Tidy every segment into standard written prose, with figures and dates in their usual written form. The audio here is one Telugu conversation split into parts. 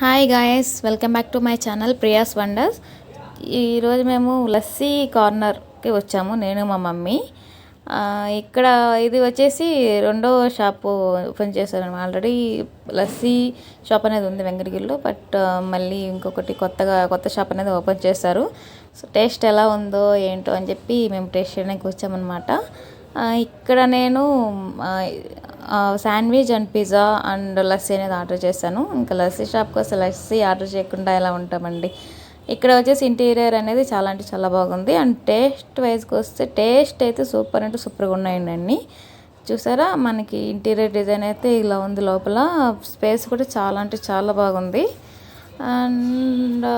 Hi guys, welcome back to my channel Priya's wonders. ఈరోజు మేము లస్సీ కార్నర్కి వచ్చాము, నేను మా మమ్మీ. ఇక్కడ ఇది వచ్చేసి రెండో షాపు ఓపెన్ చేశాను. ఆల్రెడీ లస్సీ షాప్ అనేది ఉంది వెంకటగిరిలో, బట్ మళ్ళీ ఇంకొకటి కొత్త షాప్ అనేది ఓపెన్ చేశారు. సో టేస్ట్ ఎలా ఉందో ఏంటో అని చెప్పి మేము టేస్ట్ చేయడానికి వచ్చామన్నమాట. ఇక్కడ నేను sandwich and pizza and lassi అనేది ఆర్డర్ చేశాను. ఇంకా లస్సీ షాప్కి వస్తే లస్సీ ఆర్డర్ చేయకుండా ఎలా ఉంటామండి. ఇక్కడ వచ్చేసి ఇంటీరియర్ అనేది చాలా అంటే చాలా బాగుంది. అండ్ టేస్ట్ వైజ్కి వస్తే టేస్ట్ అయితే సూపర్ అంటే సూపర్గా ఉన్నాయండి అన్నీ. చూసారా, మనకి ఇంటీరియర్ డిజైన్ అయితే ఇలా ఉంది. లోపల స్పేస్ కూడా చాలా అంటే చాలా బాగుంది. అండ్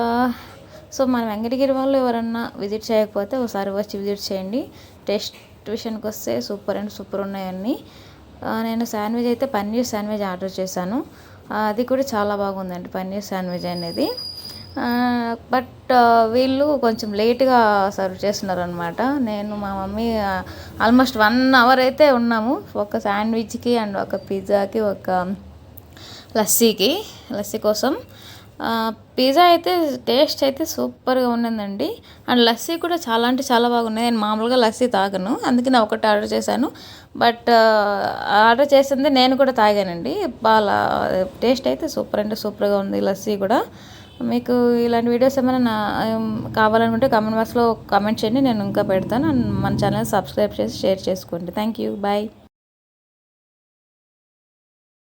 సో మన వెంకటగిరి వాళ్ళు ఎవరన్నా విజిట్ చేయకపోతే ఒకసారి వచ్చి విజిట్ చేయండి. టేస్ట్ విషయానికి వస్తే సూపర్ అండ్ సూపర్ ఉన్నాయన్నీ. నేను శాండ్విచ్ అయితే పన్నీర్ శాండ్విచ్ ఆర్డర్ చేశాను. అది కూడా చాలా బాగుందండి పన్నీర్ శాండ్విచ్ అనేది. బట్ వీళ్ళు కొంచెం లేట్గా సర్వ్ చేస్తున్నారు అనమాట. నేను మా మమ్మీ ఆల్మోస్ట్ 1 అవర్ అయితే ఉన్నాము, ఒక శాండ్విచ్కి అండ్ ఒక పిజ్జాకి ఒక లస్సీ కోసం. పిజ్జా అయితే టేస్ట్ అయితే సూపర్గా ఉన్నదండి. అండ్ లస్సీ కూడా చాలా అంటే చాలా బాగున్నాయి. నేను మామూలుగా లస్సీ తాగను, అందుకని ఒకటి ఆర్డర్ చేశాను. బట్ ఆర్డర్ చేసింది నేను కూడా తాగానండి. బాగా టేస్ట్ అయితే సూపర్ అంటే సూపర్గా ఉంది లస్సీ కూడా. మీకు ఇలాంటి వీడియోస్ ఏమైనా కావాలనుకుంటే కామెంట్ బాక్స్లో కామెంట్ చేయండి, నేను ఇంకా పెడతాను. అండ్ మన ఛానల్ సబ్స్క్రైబ్ చేసి షేర్ చేసుకోండి. Thank you, bye.